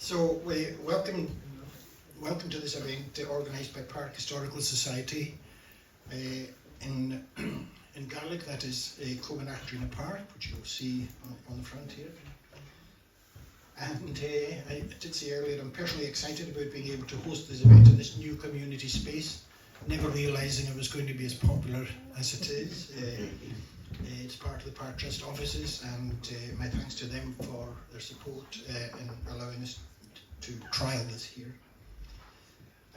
So we welcome to this event organised by Park Historical Society in Gaelic. That is Covenactrina Park, which you'll see on the front here. And I did say earlier, I'm personally excited about being able to host this event in this new community space, never realising it was going to be as popular as it is. It's part of the Park Trust offices, and my thanks to them for their support in allowing us to trial this here.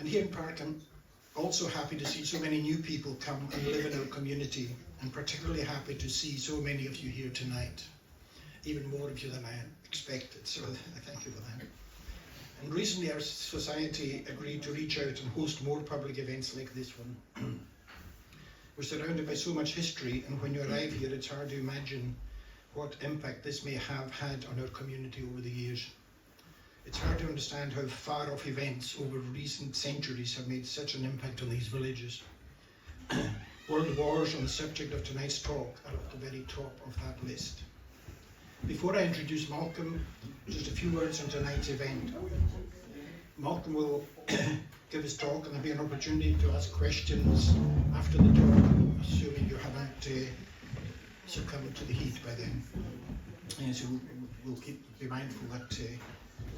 And here in Park, I'm also happy to see so many new people come and live in our community, and particularly happy to see so many of you here tonight. Even more of you than I expected, so I thank you for that. And recently our society agreed to reach out and host more public events like this one. We're surrounded by so much history, and when you arrive here, it's hard to imagine what impact this may have had on our community over the years. It's hard to understand how far-off events over recent centuries have made such an impact on these villages. World wars on the subject of tonight's talk are at the very top of that list. Before I introduce Malcolm, just a few words on tonight's event. Malcolm will give his talk, and there'll be an opportunity to ask questions after the talk, assuming you haven't succumbed to the heat by then. So we'll be mindful that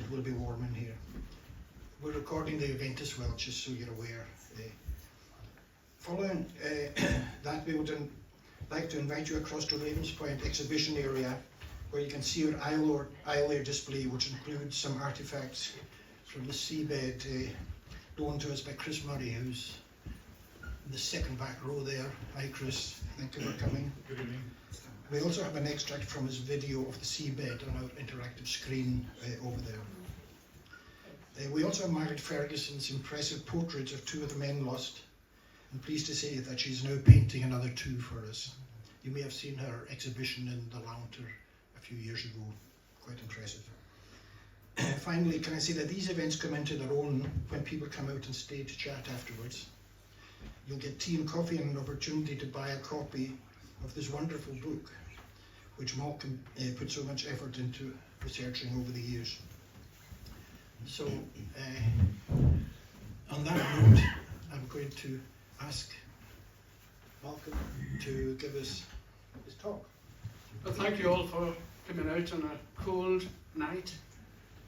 it will be warm in here. We're recording the event as well, just so you're aware. Following that, we would like to invite you across to Ravens Point exhibition area, where you can see our Iolaire display, which includes some artifacts from the seabed loaned to us by Chris Murray, who's in the second back row there. Hi Chris, thank you for coming. Good evening. We also have an extract from his video of the seabed on our interactive screen over there. We also have Margaret Ferguson's impressive portraits of two of the men lost. I'm pleased to say that she's now painting another two for us. You may have seen her exhibition in the Lounter a few years ago, quite impressive. Finally, can I say that these events come into their own when people come out and stay to chat afterwards. You'll get tea and coffee and an opportunity to buy a copy of this wonderful book, which Malcolm put so much effort into researching over the years. So, on that note, I'm going to ask Malcolm to give us his talk. Well, thank you all for coming out on a cold night.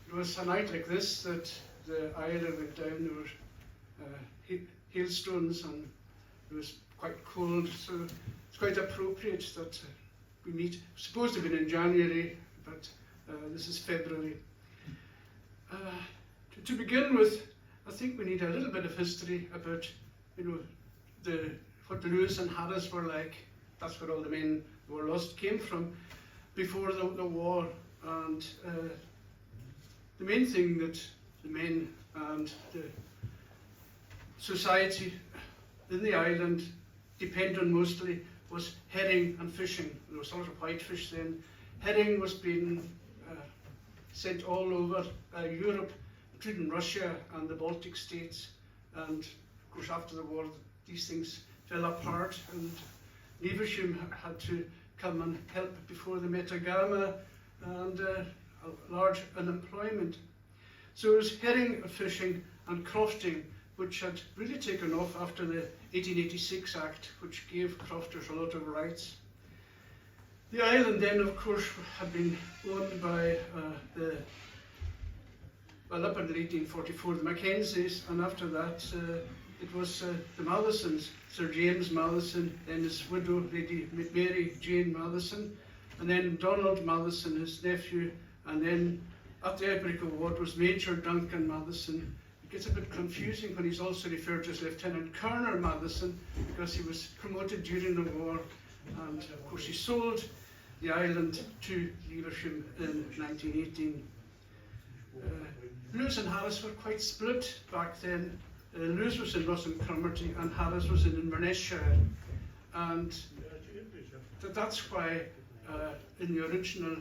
It was a night like this that the Iolaire went down. There were hailstones and it was quite cold, so it's quite appropriate that we meet. It's supposed to have been in January, but this is February. To begin with, I think we need a little bit of history about, what Lewis and Harris were like. That's where all the men who were lost came from before the war. And the main thing that the men and the society in the island depend on mostly was herring and fishing. There was a lot of whitefish then. Herring was being sent all over Europe, including Russia and the Baltic states. And of course, after the war, these things fell apart, and Leversham had to come and help before the Metagama, and a large unemployment. So it was herring fishing and crofting, which had really taken off after the 1886 Act, which gave crofters a lot of rights. The island then, of course, had been owned by up until 1844, the Mackenzies, and after that it was the Mallesons, Sir James Malleson, then his widow, Lady Mary Jane Malleson, and then Donald Malleson, his nephew, and then at the outbreak of war was Major Duncan Malleson. It gets a bit confusing when he's also referred to as Lieutenant Colonel Malleson, because he was promoted during the war, and of course he sold the island to Leversham in 1918. Lewis and Harris were quite split back then. Lewis was in Ross and Cromarty and Harris was in Inverness-shire, and that's why in the original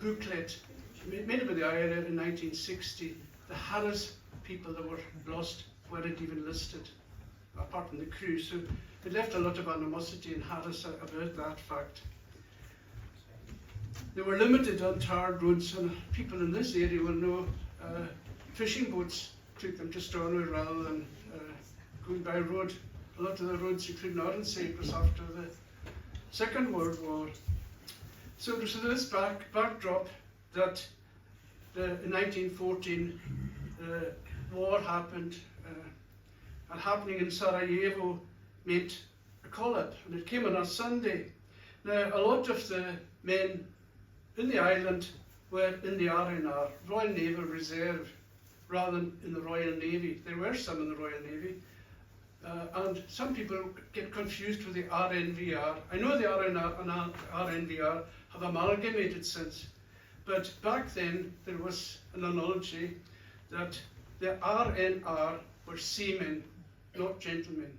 booklet made by the Iolaire in 1960, the Harris people that were lost weren't even listed, apart from the crew, so it left a lot of animosity in Harris about that fact. they were limited on tarred roads, and people in this area will know fishing boats took them to Stornoway rather than going by road. A lot of the roads, including Arnside, was after the Second World War. So there's this backdrop that in 1914 war happened, and happening in Sarajevo meant a call-up, and it came on a Sunday. Now, a lot of the men in the island were in the RNR, Royal Naval Reserve, rather than in the Royal Navy. There were some in the Royal Navy, and some people get confused with the RNVR. I know the RNR and RNVR have amalgamated since, but back then there was an analogy that the RNR were seamen, not gentlemen.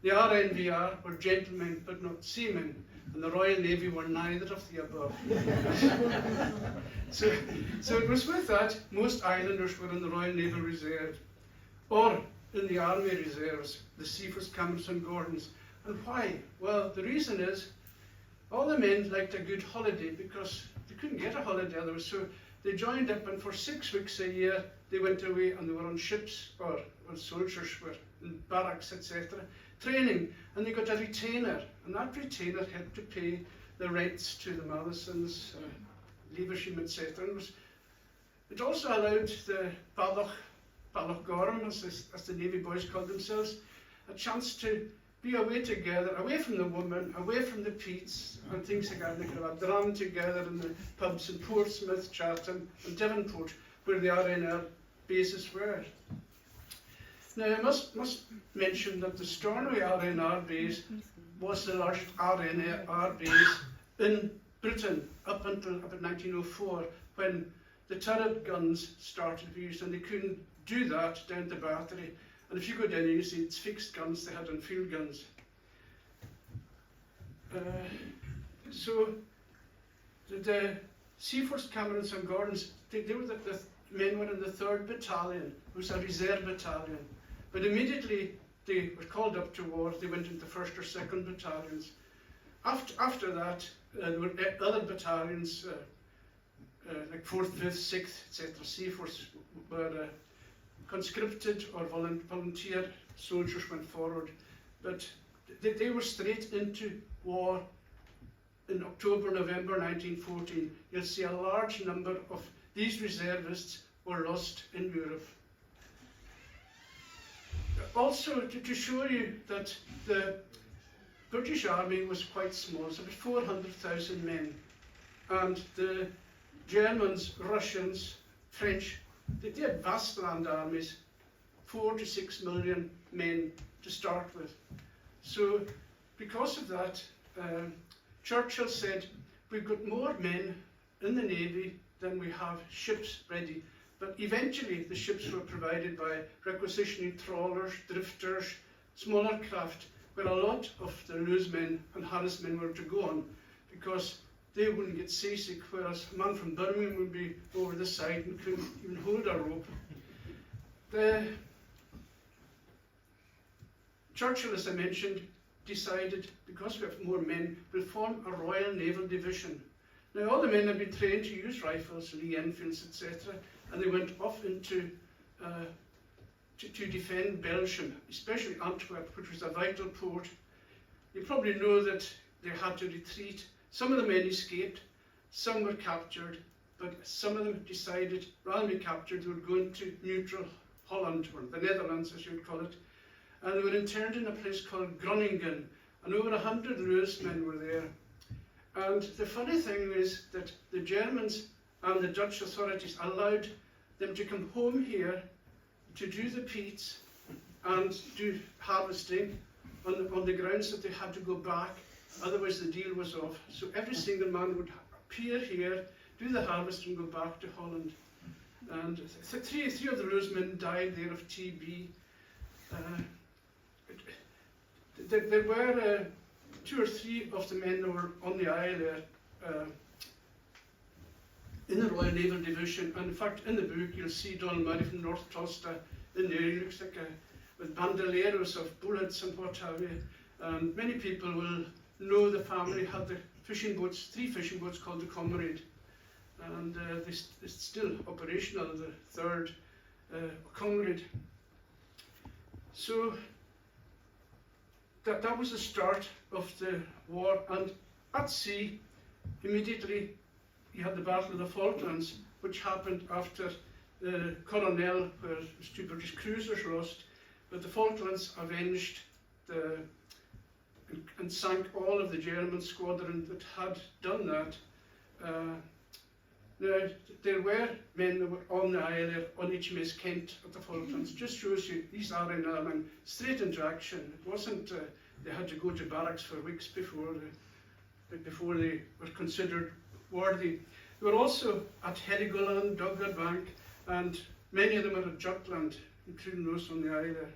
The RNVR were gentlemen but not seamen, and the Royal Navy were neither of the above. So it was with that most islanders were in the Royal Naval Reserve, or in the Army Reserves, the Seaforths, Camerons and Gordons. And why? Well, the reason is all the men liked a good holiday because they couldn't get a holiday otherwise. So they joined up, and for 6 weeks a year they went away and they were on ships, or soldiers were in barracks, etc., training, and they got a retainer, and that retainer helped to pay the rents to the Mallesons, Leaversham, etc. It also allowed the Balloch Gorham, as the Navy boys called themselves, a chance to be away together, away from the women, away from the peats and things like that. They could have a dram together in the pubs in Portsmouth, Chatham and Devonport, where the RNR bases were. Now, I must mention that the Stornoway RNR base was the largest RNR base in Britain up until about 1904, when the turret guns started to be used, and they couldn't do that down the battery. And if you go down there, you see it's fixed guns, they had on field guns. So the Seaforths, Camerons and Gordons, the men were in the 3rd Battalion, it was a reserve battalion. But immediately they were called up to war, they went into 1st or 2nd battalions. After that, there were other battalions, like 4th, 5th, 6th, etc. Seaforths were conscripted, or volunteer soldiers went forward. But they were straight into war in October, November 1914. You'll see a large number of these reservists were lost in Europe. Also, to show you that the British Army was quite small, so about 400,000 men, and the Germans, Russians, French, they had vast land armies, 4 to 6 million men to start with. So because of that, Churchill said, we've got more men in the Navy than we have ships ready. But eventually the ships were provided by requisitioning trawlers, drifters, smaller craft, where a lot of the newsmen and harnessmen were to go on, because they wouldn't get seasick, whereas a man from Birmingham would be over the side and couldn't even hold a rope. Churchill, as I mentioned, decided, because we have more men, we'll form a Royal Naval Division. Now, all the men had been trained to use rifles, Lee Enfields, etc., and they went off into to defend Belgium, especially Antwerp, which was a vital port. You probably know that they had to retreat. Some of the men escaped, some were captured, but some of them decided, rather than be captured, they would go into neutral Holland, or the Netherlands as you would call it, and they were interned in a place called Groningen, and over 100 Louismen were there. And the funny thing is that the Germans and the Dutch authorities allowed them to come home here to do the peats and do harvesting on the grounds that they had to go back, otherwise the deal was off. So every single man would appear here, do the harvest and go back to Holland. And three of the Louismen died there of TB. There were 2 or 3 of the men that were on the Iolaire in the Royal Naval Division, and in fact in the book you'll see Donald Murray from North Tulsa in there. He looks like with bandoleros of bullets and what have you. Many people will know the family had the fishing boats, 3 fishing boats called the Comrade, and it's still operational, the 3rd Comrade. So that was the start of the war, and at sea, immediately you had the Battle of the Falklands, which happened after the Coronel, where 2 British cruisers lost, but the Falklands avenged and sank all of the German squadron that had done that. Now, there were men that were on the Iolaire, on HMS Kent at the Falklands. Just shows you, these are in Ireland, straight into action. It wasn't, they had to go to barracks for weeks before they were considered worthy. They were also at Heligoland, Dogger Bank, and many of them are at Jutland, including those on the Iolaire.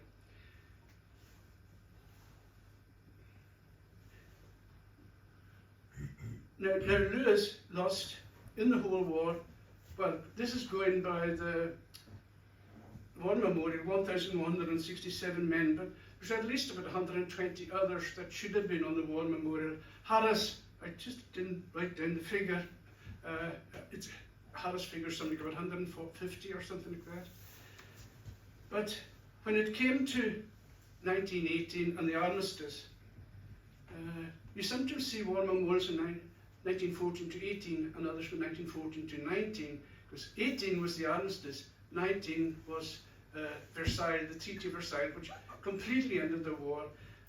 Now Lewis lost in the whole war. Well, this is going by the War Memorial, 1,167 men, but there's at least about 120 others that should have been on the War Memorial. Harris, I just didn't write down the figure, Harris figures something about 150 or something like that. But when it came to 1918 and the armistice, you sometimes see war memorials in 1914 to 18 and others from 1914 to 19, because 18 was the armistice, 19 was Versailles, the Treaty of Versailles, which completely ended the war.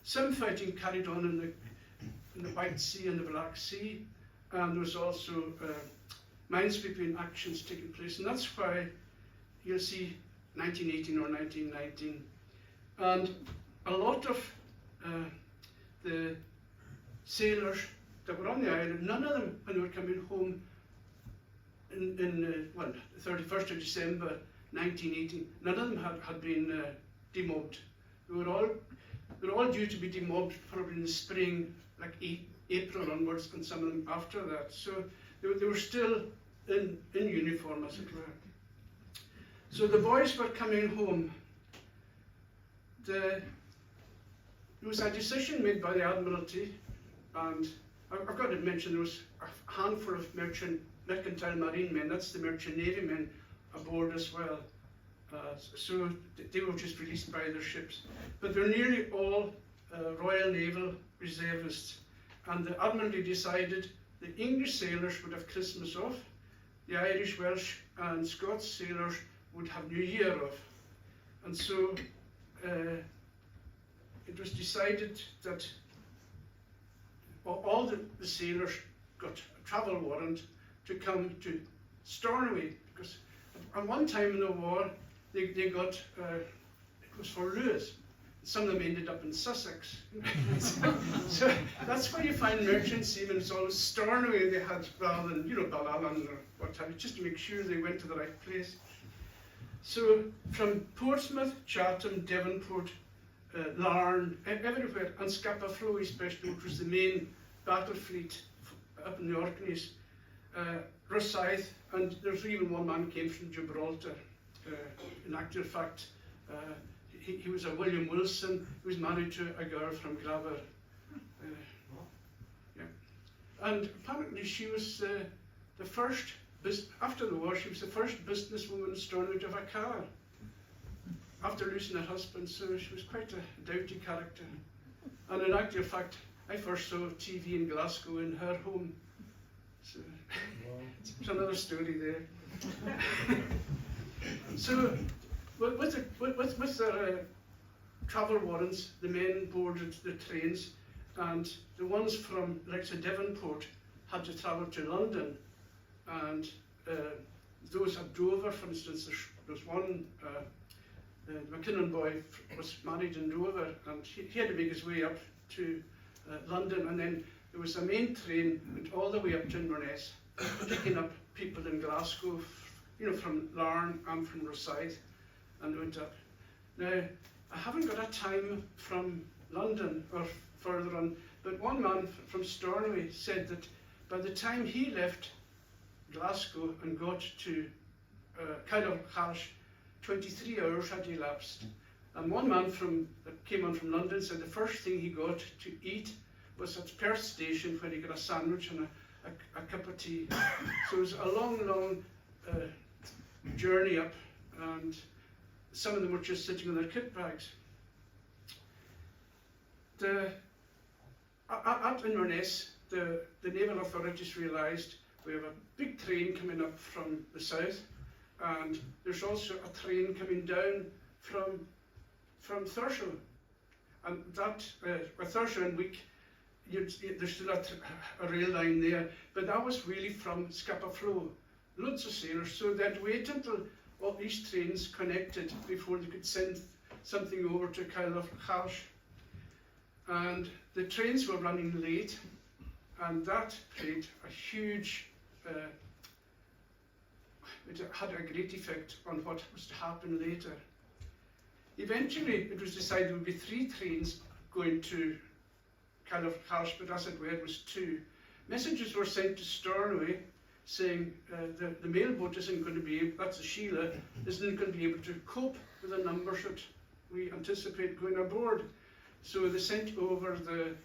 Some fighting carried on in the White Sea and the Black Sea, and there was also minesweeping actions taking place, and that's why you'll see 1918 or 1919. And a lot of the sailors that were on the island, none of them, when they were coming home in the 31st of December 1918, none of them had been demobbed. They were all due to be demobbed probably in the spring, like April onwards, and some of them after that. So they were still in uniform, as it were. So the boys were coming home. There was a decision made by the Admiralty, and I've got to mention there was a handful of mercantile marine men, that's the merchant navy men, aboard as well. So they were just released by their ships. But they're nearly all Royal Naval reservists. And the Admiralty decided the English sailors would have Christmas off, the Irish, Welsh and Scots sailors would have New Year off. And so it was decided that all the sailors got a travel warrant to come to Stornoway, because at one time in the war they got, it was for Lewis. Some of them ended up in Sussex. So that's why you find merchant seamen, it's always Stornoway they had rather than, Ballallan or what have you, just to make sure they went to the right place. So from Portsmouth, Chatham, Devonport, Larne, everywhere, and Scapa Flow especially, which was the main battle fleet up in the Orkneys, Rosyth, and there's even one man came from Gibraltar. In actual fact, he was a William Wilson, who was married to a girl from Glaver. Yeah. And apparently she was the first, after the war, she was the first businesswoman in Stornoway to have a car, after losing her husband, so she was quite a doughty character. And in actual fact, I first saw TV in Glasgow in her home. So it's another story there. So with their travel warrants, the men boarded the trains, and the ones from like Devonport had to travel to London, and those at Dover, for instance, there's one. The McKinnon boy was married in Dover, and he had to make his way up to London, and then there was a main train went all the way up to Inverness, picking up people in Glasgow, from Larne and from Rosyth, and went up. Now, I haven't got a time from London or further on, but one man from Stornoway said that by the time he left Glasgow and got to Kyle-Harsh, 23 hours had elapsed. And one man that came on from London said the first thing he got to eat was at Perth station, where he got a sandwich and a cup of tea. So it was a long journey up, and some of them were just sitting on their kit bags. At Inverness, the naval authorities realised we have a big train coming up from the south, and there's also a train coming down from Thurso. And that, with Thurso and Wick, there's still a rail line there, but that was really from Scapa Flow. Loads of sailors, so they'd wait until all these trains connected before they could send something over to Iolaire. And the trains were running late, and that played a huge, it had a great effect on what was to happen later. Eventually, it was decided there would be 3 trains going to Iolaire, but as it were, it was 2. Messages were sent to Stornoway saying the mail boat isn't going to be able, that's the Sheila, isn't going to be able to cope with the numbers that we anticipate going aboard. So they sent over the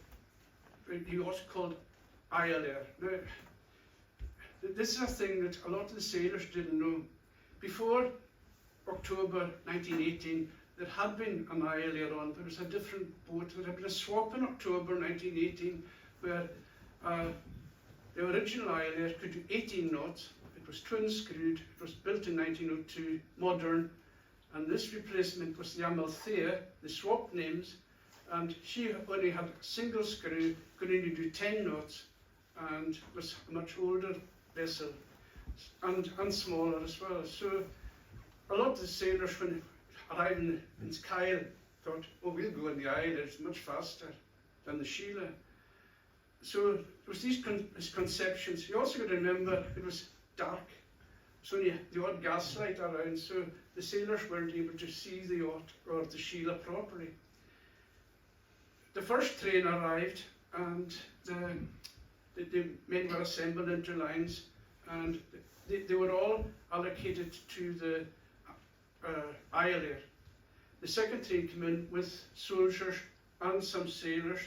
yacht called Iolaire. Now, this is a thing that a lot of the sailors didn't know. Before October 1918, there had been an Iolaire on. There was a different boat. There had been a swap in October 1918 where the original Iolaire could do 18 knots. It was twin screwed. It was built in 1902, modern. And this replacement was the Amalthea. They swapped names, and she only had a single screw, could only do 10 knots, and was a much older vessel, and smaller as well. So a lot of the sailors, when arriving in Kyle, thought, oh, we'll go on the Iolaire, it's much faster than the Sheila. So there was these misconceptions. You also got to remember it was dark. There's only the odd gaslight around, so the sailors weren't able to see the yacht or the Sheila properly. The first train arrived, and the men were assembled into lines, and they were all allocated to the Iolaire. The second train came in with soldiers and some sailors,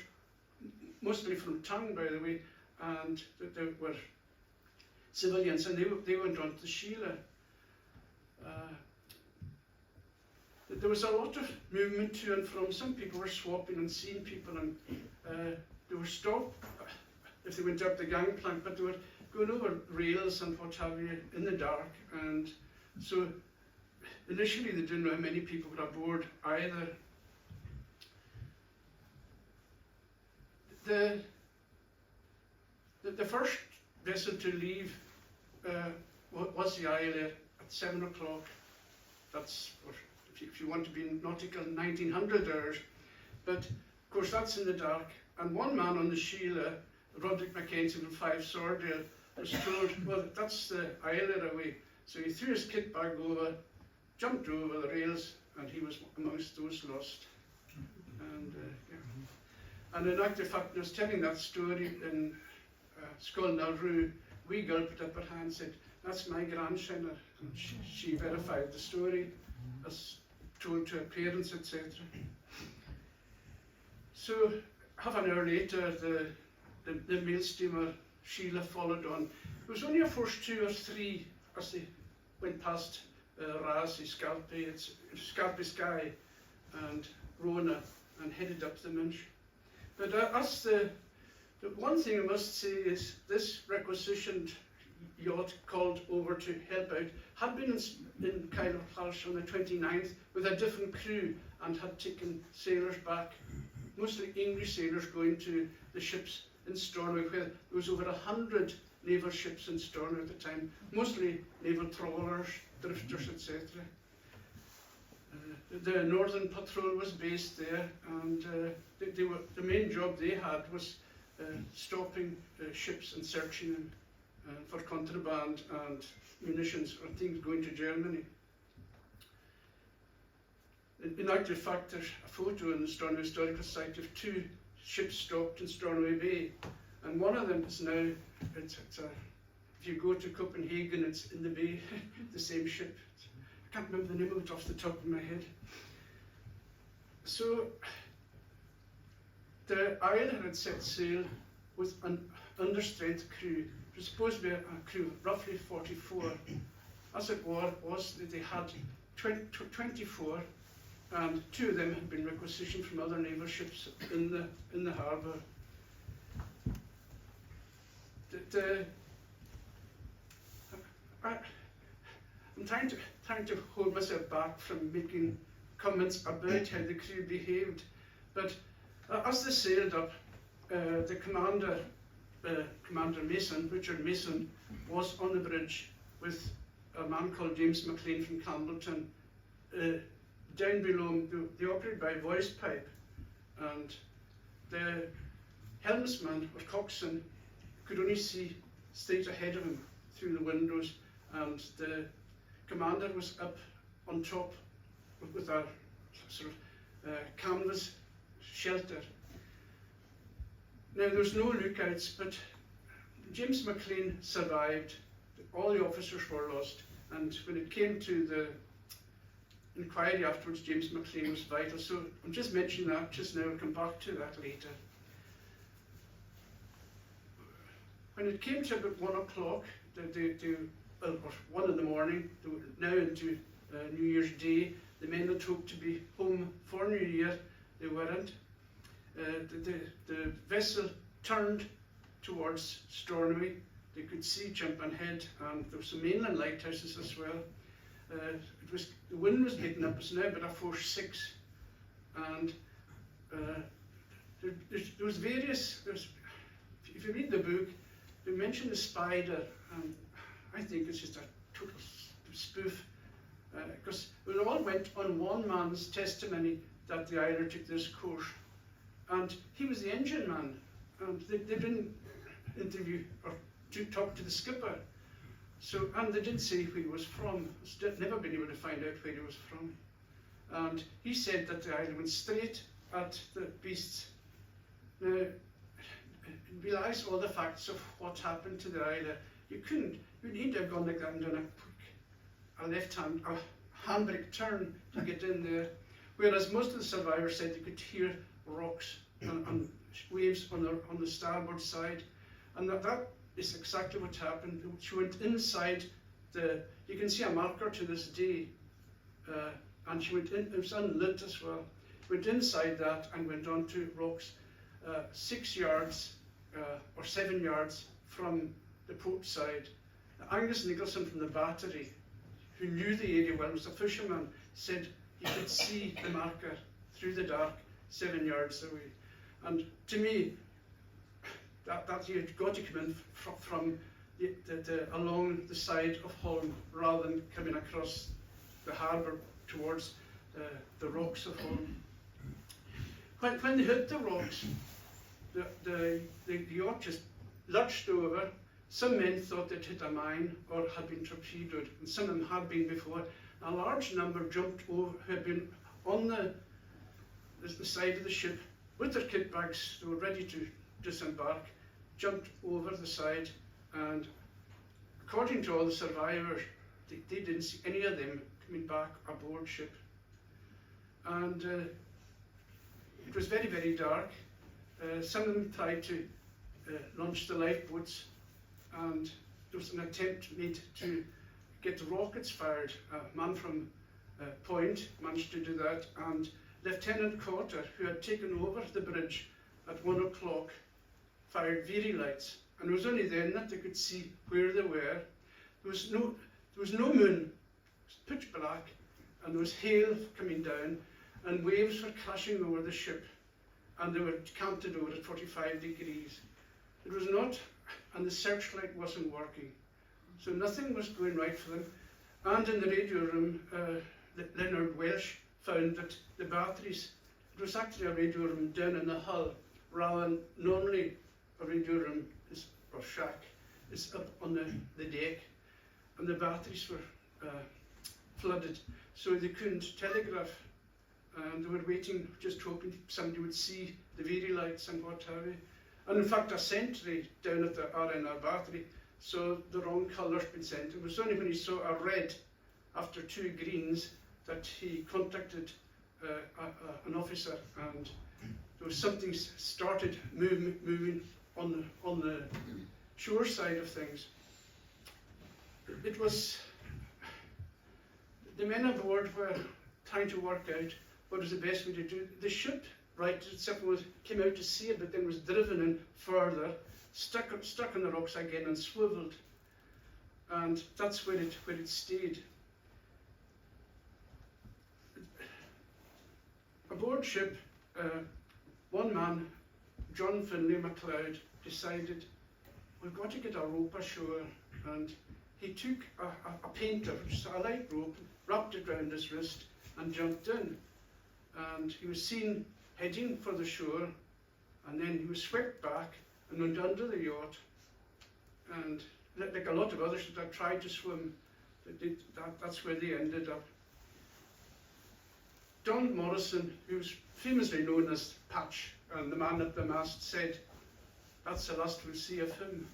mostly from town, by the way, and they were civilians, and they went on to Sheila. There was a lot of movement to and from. Some people were swapping and seeing people, and they were stopped if they went up the gangplank, but they were going over rails and what have you in the dark. And so initially they didn't know how many people were aboard either. The first vessel to leave was the Iolaire at 7 o'clock. That's, if you want to be nautical, 1900 hours. But of course that's in the dark. And one man on the Sheila, Roderick Mackenzie from 5 Swordale, was told, well, that's the Iolaire away. So he threw his kit bag over, jumped over the rails, and he was amongst those lost. And and in actual fact, I was telling that story in Scoil Nalroo, wee girl put up her hand and said, that's my grandson, and she verified the story as told to her parents, etc. So half an hour later, the mail steamer Sheila followed on. It was only a first 2 or 3 as they went past Rassi, Scarpe Sky, and Rona, and headed up the Minch. But as the one thing I must say is this requisitioned yacht called over to help out had been in Iolaire on the 29th with a different crew and had taken sailors back, mostly English sailors going to the ships in Stornoway, where there was over 100 naval ships in Stornoway at the time, mostly naval trawlers, drifters, etc. The Northern Patrol was based there, and the main job they had was stopping ships and searching them for contraband and munitions or things going to Germany. In actual fact, there's a photo in the Stornoway Historical Site of 2 ships stopped in Stornoway Bay, and one of them is now, if you go to Copenhagen, it's in the bay, the same ship. I can't remember the name of it off the top of my head. So the Iolaire had set sail with an understrength crew. It was supposed to be a crew of roughly 44. As it was that they had 24, and 2 of them had been requisitioned from other naval ships in the harbour. I'm trying to hold myself back from making comments about how the crew behaved, but as they sailed up, the commander, Commander Mason, Richard Mason, was on the bridge with a man called James Maclean from Campbelltown. Down below him, they operated by voice pipe, and the helmsman or coxswain could only see straight ahead of him through the windows, and the commander was up on top with a sort of canvas shelter. Now there was no lookouts, but James Maclean survived. All the officers were lost, and when it came to the inquiry afterwards, James Maclean was vital. So I'm just mentioning that just now. I'll come back to that later. When it came to about 1 o'clock, or 1 in the morning, they were now into New Year's Day. The men had hoped to be home for New Year. They weren't. The vessel turned towards Stornoway. They could see jumping ahead, and there were some mainland lighthouses as well. The wind was picking up. It's now about a force 6, and there was various. If you read the book, they mention the spider, and I think it's just a total spoof, because it all went on one man's testimony that the Iolaire took this course, and he was the engine man, and they didn't interview or to talk to the skipper. So, and they didn't say where he was from. They've never been able to find out where he was from. And he said that the Iolaire went straight at the beasts. Now, it belies all the facts of what happened to the Iolaire. You need to have gone like that and done a left-hand, a handbrake turn to get in there. Whereas most of the survivors said they could hear rocks and waves on the starboard side. And that is exactly what happened. She went inside you can see a marker to this day, and she went in, it was unlit as well, went inside that and went onto rocks 6 yards or 7 yards from the port side. Angus Nicholson from the battery, who knew the area well, was a fisherman, said he could see the marker through the dark 7 yards away. And to me, that you've got to come in from along the side of Holm rather than coming across the harbour towards the rocks of Holm. When they hit the rocks, the yacht just lurched over. Some men thought they'd hit a mine or had been torpedoed, and some of them had been before. A large number jumped over, who had been on the side of the ship with their kit bags. They were ready to disembark, jumped over the side, and according to all the survivors, they didn't see any of them coming back aboard ship. And it was very, very dark. Some of them tried to launch the lifeboats, and there was an attempt made to get rockets fired. A man from Point managed to do that, and Lieutenant Cotter, who had taken over the bridge at 1 o'clock, fired Veery lights, and it was only then that they could see where they were. There was no moon, it was pitch black, and there was hail coming down, and waves were crashing over the ship, and they were canted over at 45 degrees. It was not, and the searchlight wasn't working, so nothing was going right for them. And in the radio room, Leonard Welsh found that the batteries, it was actually a radio room down in the hull, rather than normally a radio room or shack is up on the deck, and the batteries were flooded, so they couldn't telegraph, and they were waiting, just hoping somebody would see the Veery lights and what have you. And in fact, a sentry down at the RNR battery saw the wrong colours being sent. It was only when he saw a red after 2 greens that he contacted an officer, and there was something started moving on shore side of things. It was, the men aboard were trying to work out what was the best way to do. The ship righted itself, came out to sea, but then was driven in further, stuck on the rocks again and swiveled. And that's where it stayed. Aboard ship, one man, John Finlay MacLeod, decided, we've got to get a rope ashore. And he took a painter, just a light rope, wrapped it around his wrist and jumped in. And he was seen heading for the shore, and then he was swept back and went under the yacht. And like a lot of others that had tried to swim, that's where they ended up. Donald Morrison, who was famously known as Patch and the man at the mast, said, that's the last we'll see of him.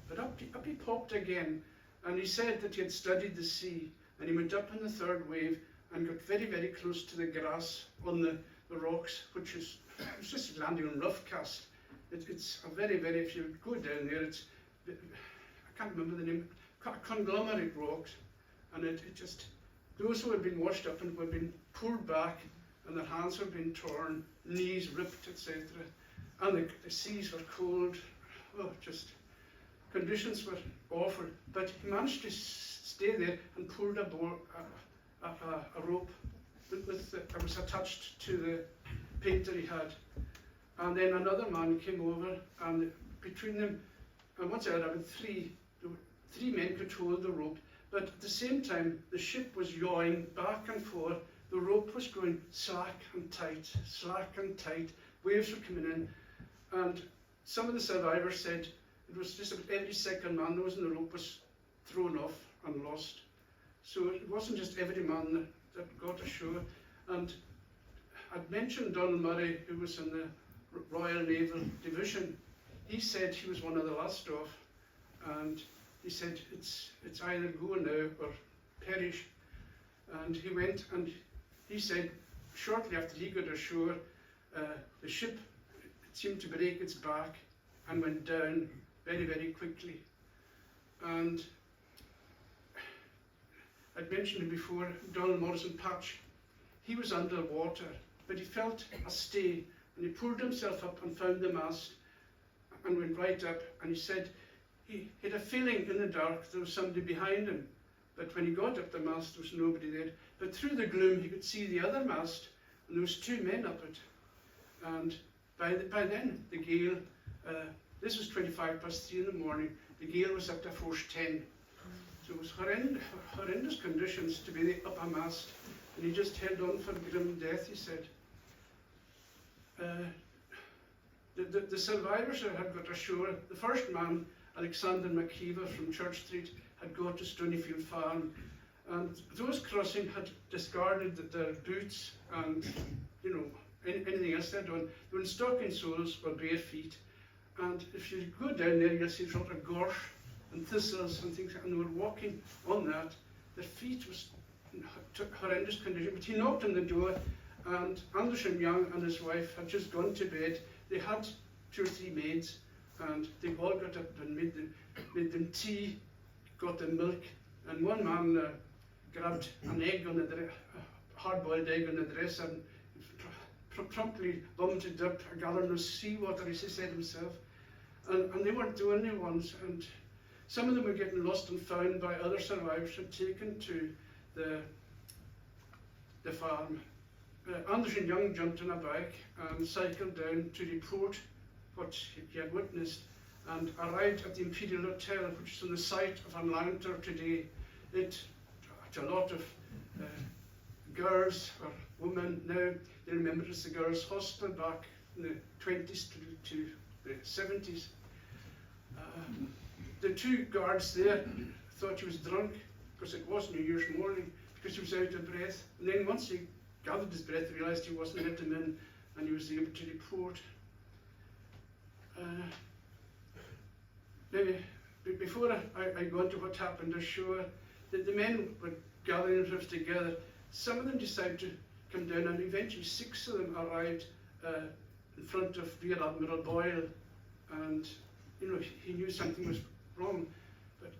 But up he popped again, and he said that he had studied the sea, and he went up in the third wave and got very, very close to the grass on the rocks, which is just landing on rough cast. It's a very, very, if you go down there, I can't remember the name, conglomerate rocks, and it just, those who had been washed up and who had been pulled back, and their hands had been torn, knees ripped, etc. And the seas were cold. Oh, just conditions were awful. But he managed to stay there and pulled a rope that was attached to the painter he had. And then another man came over, and between them, and once I had about three men could hold the rope. But at the same time, the ship was yawing back and forth. The rope was going slack and tight, waves were coming in. And some of the survivors said it was just about every second man there was in the rope was thrown off and lost. So it wasn't just every man that got ashore. And I'd mentioned Donald Murray, who was in the Royal Naval Division. He said he was one of the last off. And he said, it's either go now or perish. And he went, and he said, shortly after he got ashore, the ship seemed to break its back and went down very, very quickly. And I'd mentioned it before, Donald Morrison Patch, he was underwater, but he felt a stay, and he pulled himself up and found the mast and went right up, and he said he had a feeling in the dark there was somebody behind him, but when he got up the mast there was nobody there. But through the gloom he could see the other mast, and there was two men up it. And by then the gale, this was 3:25 in the morning, the gale was up to force 10. So it was horrendous conditions to be up a mast, and he just held on for grim death, he said. The survivors that had got ashore, the first man, Alexander McKeever from Church Street, had got to Stonyfield Farm, and those crossing had discarded their boots and anything else they'd done. They were in stocking soles or bare feet, and if you go down there you'll see sort of gorse and thistles and things, and they were walking on that. Their feet was in horrendous condition. But he knocked on the door, and Anderson Young and his wife had just gone to bed. They had 2 or 3 maids, and they all got up and made them tea, got them milk, and one man grabbed an egg on the hard-boiled egg on the dresser and promptly vomited up a gallon of seawater, as he said himself. And they weren't the only ones, and some of them were getting lost and found by other survivors and taken to the farm. Anderson Young jumped on a bike and cycled down to report what he had witnessed, and arrived at the Imperial Hotel, which is on the site of Iolaire today. It a lot of girls or women now, they remember it as the girls' hostel back in the 20s to the 70s. The 2 guards there thought he was drunk, because it was New Year's morning, because he was out of breath. And then once he gathered his breath, he realised he wasn't let him in, and he was able to report. Maybe before I go into what happened ashore, the men were gathering themselves together. Some of them decided to come down, and eventually 6 of them arrived in front of Rear Admiral Boyle, and he knew something was wrong. But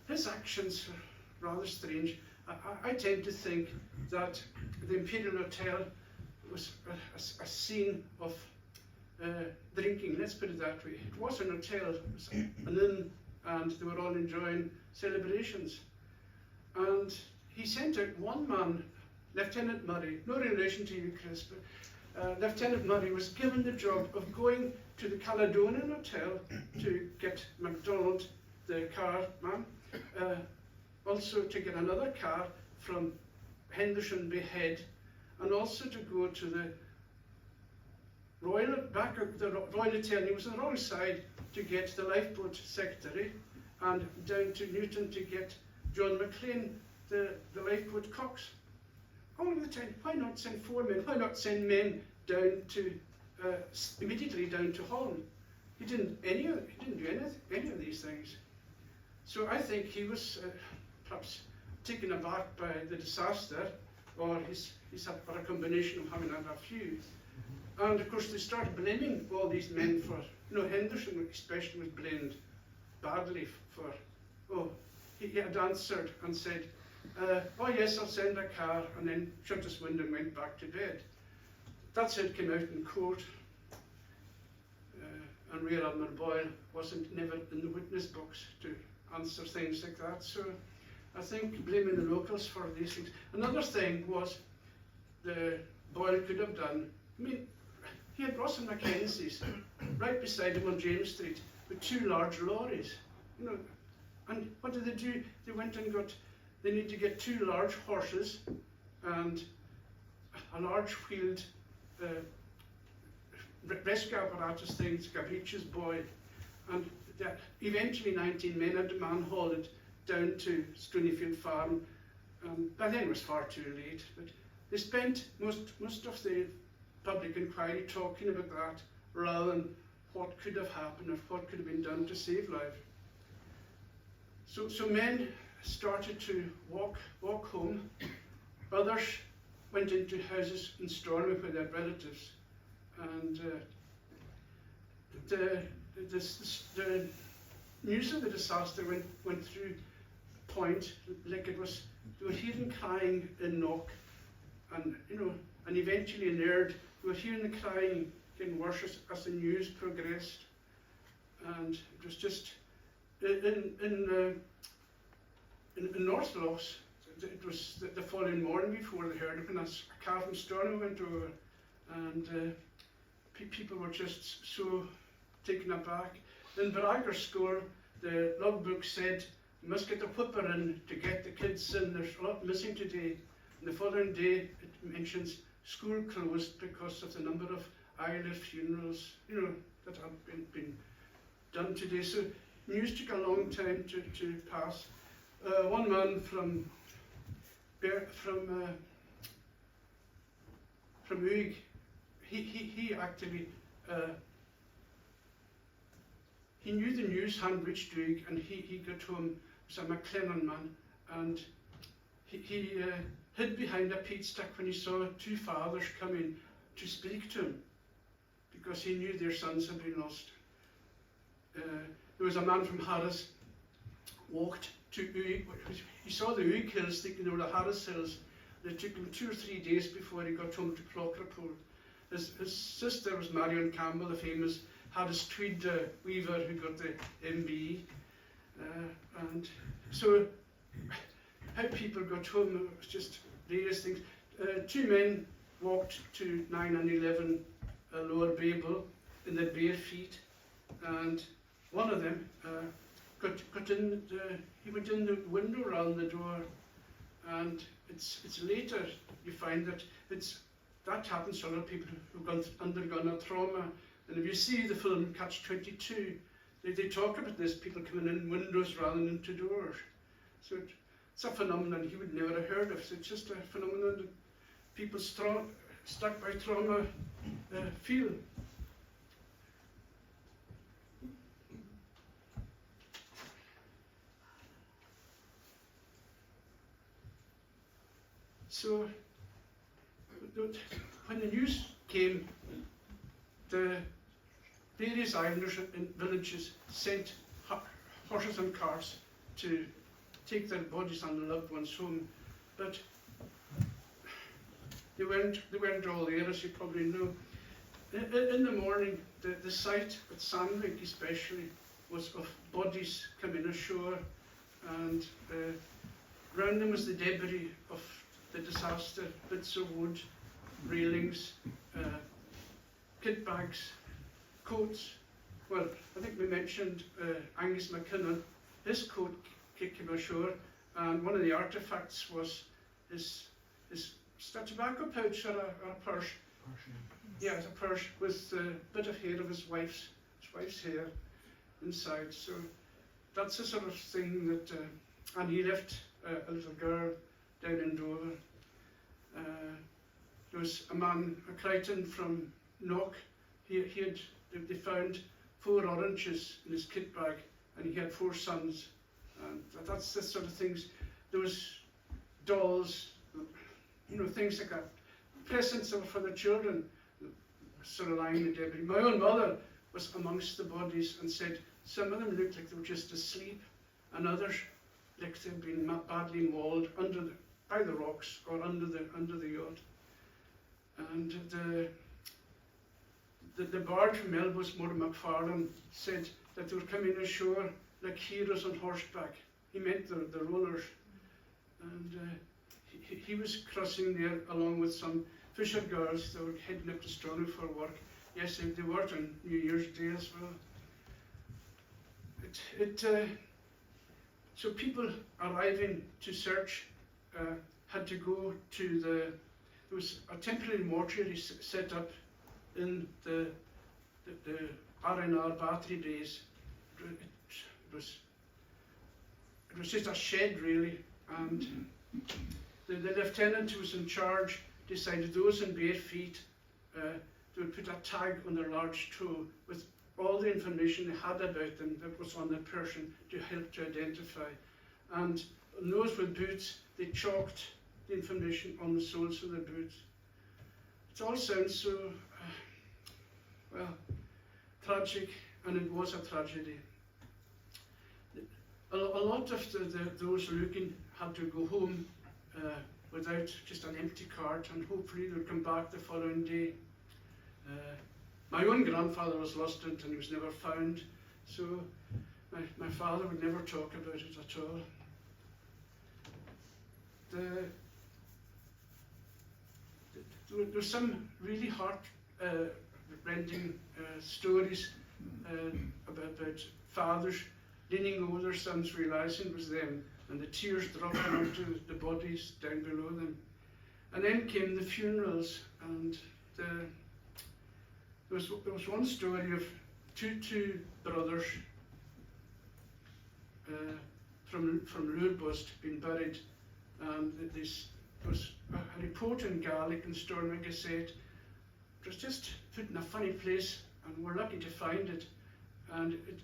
his actions are rather strange. I tend to think that the Imperial Hotel was a scene of drinking, let's put it that way. It was an hotel, it was an inn, and they were all enjoying celebrations. And he sent out one man, Lieutenant Murray, no relation to you, Chris, but Lieutenant Murray was given the job of going to the Caledonian Hotel to get Macdonald, the car man, also to get another car from Henderson Bay Head, and also to go to the Royal Attorney was on the wrong side to get the lifeboat secretary, and down to Newton to get John McLean, the lifeboat cox. All of the time, why not send 4 men? Why not send men down to immediately down to Holland? He didn't do any of these things. So I think he was perhaps taken aback by the disaster, or he's had a combination of having had a few. And of course they started blaming all these men for, Henderson especially was blamed badly for, he had answered and said, oh yes, I'll send a car, and then shut his window and went back to bed. That's how it came out in court. And Rear Admiral Boyle wasn't never in the witness box to answer things like that. So I think blaming the locals for these things. Another thing was the Boyle could have done. I mean, he had Ross and Mackenzie's right beside him on James Street with 2 large lorries. And what did they do? They went and they need to get 2 large horses and a large wheeled rescue apparatus thing, Gabrich's boy, and eventually 19 men had to manhaul it down to Stonyfield Farm. By then it was far too late, but they spent most of the public inquiry talking about that rather than what could have happened or what could have been done to save life. So men started to walk home. Others went into houses in Stornoway where they had relatives, and the news of the disaster went through Point like it was. They were hearing crying in Knock, and and eventually in Aird. We were hearing the crying getting worse as the news progressed, and it was just in North Loss. It was the following morning before they heard it, when a car from Stornoway went over, and people were just so taken aback. In Baragar School, the logbook said, "You must get the whipper in to get the kids in. There's a lot missing today." And the following day, it mentions school closed because of the number of Iolaire funerals, that had been done today. So news took a long time to pass. One man from Uig, he actually he knew the news hadn't reached Uig, and he got home. He was a McLennan man, and he hid behind a peat stack when he saw 2 fathers coming to speak to him, because he knew their sons had been lost. There was a man from Harris, walked to Uig. He saw the Uig hills thinking they were the Harris hills. It took him 2 or 3 days before he got home to Clockraport. His sister was Marion Campbell, the famous Harris Tweed weaver who got the MBE. And so how people got home, it was just various things. 2 men walked to 9 and 11 Lower Babel in their bare feet, and one of them got in. He went in the window round the door, and it's later you find that that happens to other people who've undergone a trauma. And if you see the film Catch-22, they talk about this, people coming in windows rather than into doors. So it's a phenomenon he would never have heard of. So it's just a phenomenon that people stuck by trauma feel. So when the news came, the various islanders in villages sent horses and carts to take their bodies and their loved ones home, but they weren't all there, as you probably know. In the morning, the sight at Sandvik especially was of bodies coming ashore, and round them was the debris of the disaster, bits of wood, railings, kit bags, coats. Well, I think we mentioned Angus MacDonald. His coat came ashore, and one of the artefacts was his tobacco pouch or a purse. Yeah, it's a purse with a bit of hair of his wife's hair inside. So that's the sort of thing that, and he left a little girl down in Dover. There was a man, a Crichton from Knock. They found 4 oranges in his kit bag, and he had 4 sons. And that's the sort of things. There was dolls, things like that. Presents that were for the children, sort of lying in the debris. My own mother was amongst the bodies and said some of them looked like they were just asleep, and others like they'd been badly mauled by the rocks or under the yacht. And the bard from Melbourne, Murray McFarlane, said that they were coming ashore like heroes on horseback. He meant the rollers. And he was crossing there along with some fisher girls that were heading up to Stoney for work. Yes, they worked on New Year's Day as well. So people arriving to search had to go to there was a temporary mortuary set up in the R&R battery days. It was just a shed really, and the lieutenant who was in charge decided those in bare feet, they would put a tag on their large toe with all the information they had about them that was on the person to help to identify. And on those with boots, they chalked the information on the soles of the boots. It all sounds so, tragic, and it was a tragedy. A lot of those looking had to go home without just an empty cart, and hopefully they'll come back the following day. My own grandfather was lost and he was never found, so my father would never talk about it at all. There's some really heart-rending stories about fathers leaning over their sons, realizing it was them, and the tears dropping onto the bodies down below them. And then came the funerals, and there was one story of two brothers from Lourbost being buried, and there was a report in Gaelic in Stornoway Gazette. It was just put in a funny place, and we're lucky to find it. And it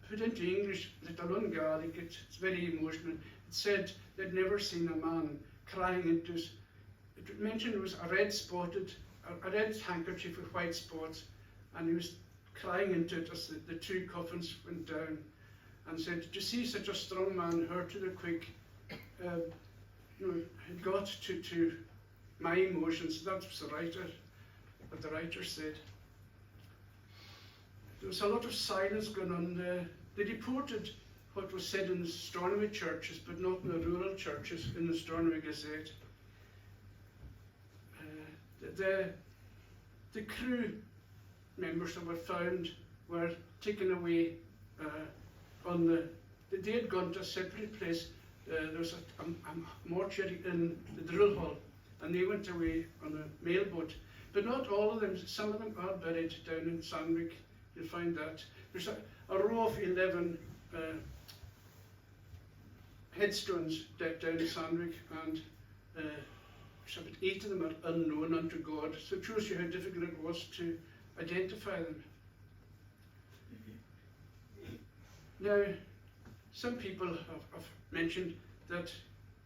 put into English, let alone Gaelic, it's very emotional. It said they'd never seen a man crying into his, it mentioned it was a red handkerchief with white spots, and he was crying into it as the 2 coffins went down, and said, "To see such a strong man hurt to the quick, it got to my emotions." That was what the writer said. There was a lot of silence going on there. They reported what was said in the Stornoway churches, but not in the rural churches in the Stornoway Gazette. The crew members that were found were taken away they had gone to a separate place. There was a mortuary in the drill hall, and they went away on a mail boat. But not all of them, some of them are buried down in Sandvik. You'll find that. There's a row of 11 headstones down in Sandvik, and about 8 of them are unknown unto God. So it shows you how difficult it was to identify them. Now, some people have mentioned that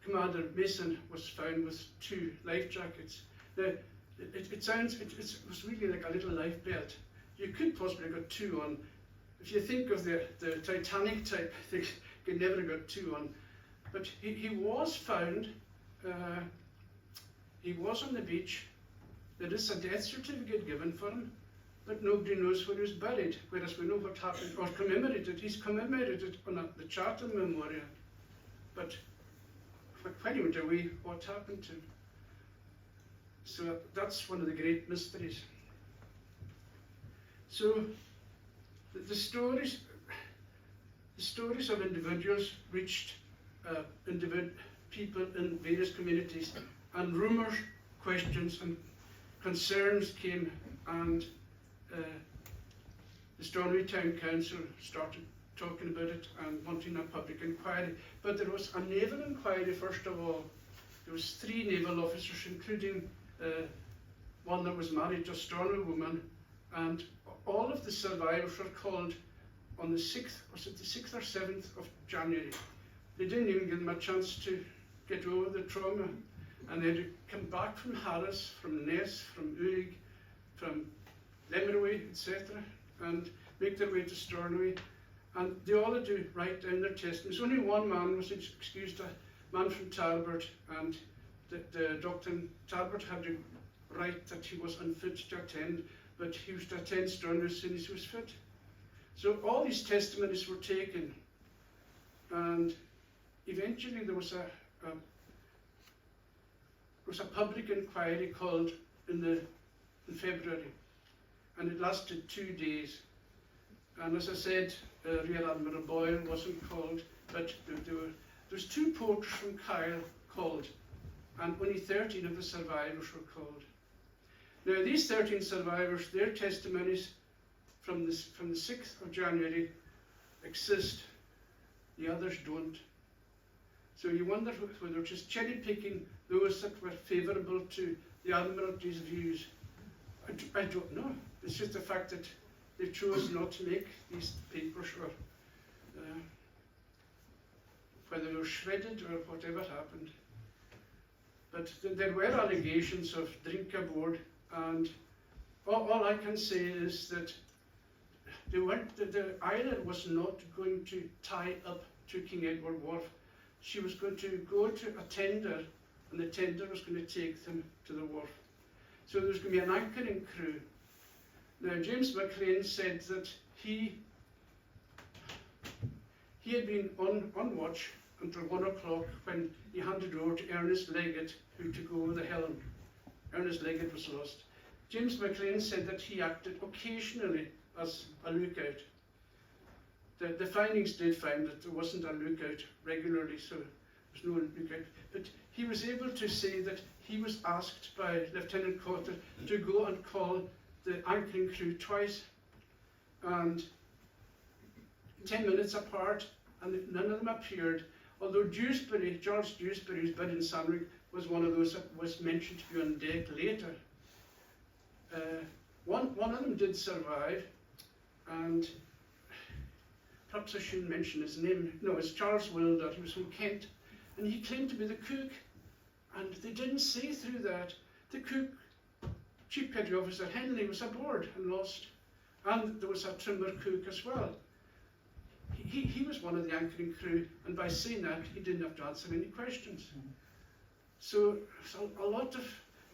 Commander Mason was found with 2 life jackets. Now, it was really like a little life belt. You could possibly have got 2 on. if you think of the Titanic type, I think he never got too on. But he was found, he was on the beach. There is a death certificate given for him, but nobody knows where he was buried, whereas we know what happened, or commemorated. He's commemorated on the Charter Memorial. But when he went away, what happened to him? So that's one of the great mysteries. So the stories of individuals reached people in various communities, and rumours, questions and concerns came, and the Stornoway Town Council started talking about it and wanting a public inquiry. But there was a naval inquiry first of all. There was 3 naval officers, including one that was married to a Stornoway woman, and all of the survivors were called on the 6th, was it the 6th or 7th of January. They didn't even give them a chance to get over the trauma, and they had to come back from Harris, from Ness, from Uig, from Lemerway, etc., and make their way to Stornoway. And they all had to write down their testimonies. Only one man was excused, a man from Talbot, and the doctor in Talbot had to write that he was unfit to attend, but he was to attend Stornoway as soon as he was fit. So all these testimonies were taken, and eventually there was a public inquiry called in February, and it lasted 2 days. And as I said, Rear Admiral Boyle wasn't called, but there was 2 porters from Kyle called, and only 13 of the survivors were called. Now these 13 survivors, their testimonies from the 6th of January exist, the others don't. So you wonder whether they're just cherry picking those that were favourable to the Admiralty's views. I don't know. It's just the fact that they chose not to make these papers, or whether they were shredded or whatever happened. But there were allegations of drink aboard, and all I can say is that the Iolaire was not going to tie up to King Edward Wharf. She was going to go to a tender, and the tender was going to take them to the wharf. So there was going to be an anchoring crew. Now James McLean said that he had been on watch until 1 o'clock when he handed over to Ernest Leggett, who took over the helm. Ernest Leggett was lost. James McLean said that he acted occasionally as a lookout. The findings did find that there wasn't a lookout regularly, so there was no lookout. But he was able to say that he was asked by Lieutenant Cotter to go and call the anchoring crew twice, and 10 minutes apart, and none of them appeared. Although Dewsbury, George Dewsbury, who's buried in Sandwich, was one of those that was mentioned to be on deck later. One of them did survive, and perhaps I shouldn't mention his name. No, it's Charles Wilder. He was from Kent, and he claimed to be the cook, and they didn't see through that. The cook, Chief Petty Officer Henley, was aboard and lost, and there was a trimmer cook as well. He was one of the anchoring crew, and by saying that, he didn't have to answer any questions. So a lot of,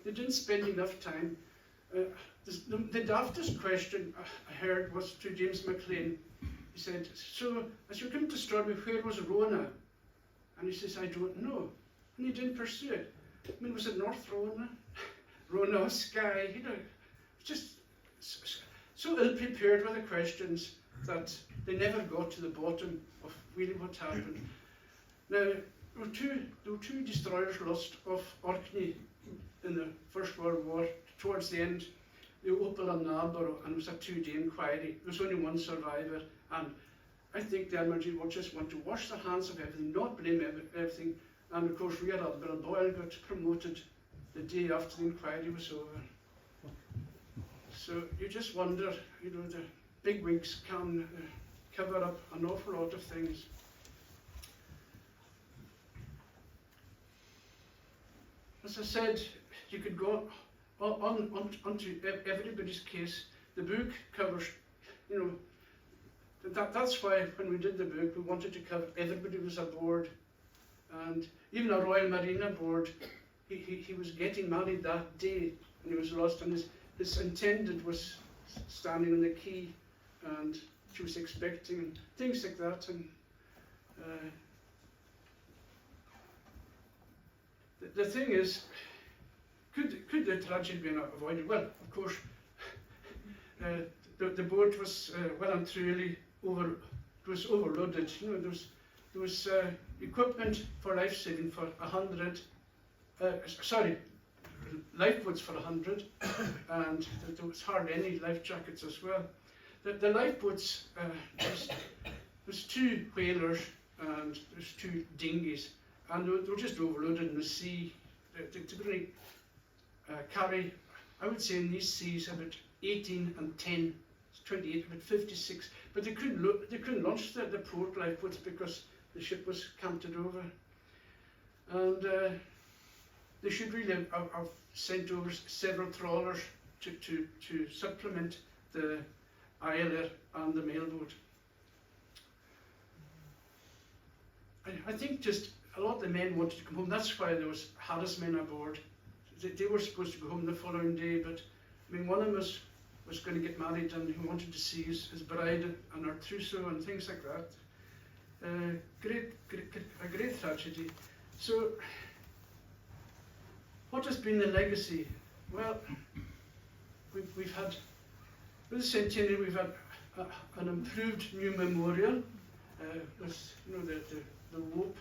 they didn't spend enough time. The daftest question I heard was to James McLean. He said, so as you came to Stornoway, where was Rona? And he says, I don't know. And he didn't pursue it. I mean, was it North Rona? Rona, Skye, you know, just so ill-prepared with the questions that they never got to the bottom of really what happened. Now, there were two destroyers lost off Orkney in the First World War. Towards the end, the Opal and Narborough, and it was a 2-day inquiry. There was only one survivor, and I think the Admiralty will just want to wash their hands of everything, not blame everything. And of course, Rear Admiral Boyle got promoted the day after the inquiry was over. So you just wonder, you know, the big wigs can cover up an awful lot of things. As I said, you could go onto everybody's case. The book covers, you know, That's why when we did the book, we wanted to cover everybody was aboard, and even our Royal Marine aboard. He was getting married that day, and he was lost, and his intended was standing on the quay, and she was expecting things like that, and the thing is, could the tragedy been avoided? Well, of course, the boat was well and truly overloaded. You know, there was equipment for life saving for 100. Lifeboats for 100, and there was hardly any life jackets as well. The lifeboats, there's 2 whalers and there's 2 dinghies, and they were just overloaded in the sea. To really carry, I would say in these seas, about 18 and 10, 28, about 56. But they couldn't launch the port lifeboats because the ship was canted over. And they should really have sent over several trawlers to supplement the Iolaire and the mailboat. I think just a lot of the men wanted to come home. That's why there was Harris men aboard. They were supposed to go home the following day, but I mean, one of them was going to get married, and he wanted to see his bride and her trousseau and things like that. A great tragedy. So, what has been the legacy? Well, we've had, with the centenary, we've had an improved new memorial with, you know, the rope.